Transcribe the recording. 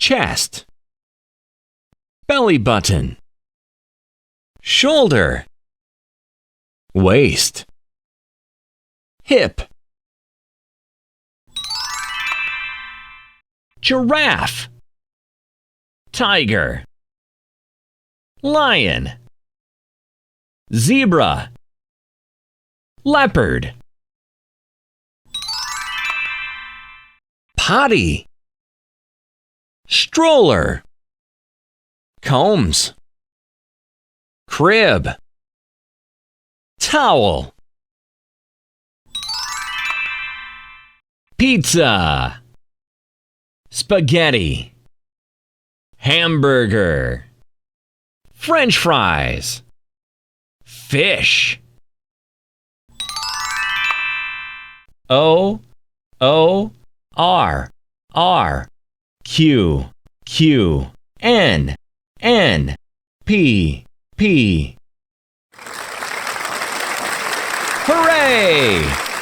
chest, belly button, shoulder, waist, hip, giraffe, tiger, lion, zebra, leopard, potty, stroller, combs, crib, towel, pizza, spaghetti, hamburger, French fries, fish. O, O, R, R, Q, Q, N, N, P, P. Hooray!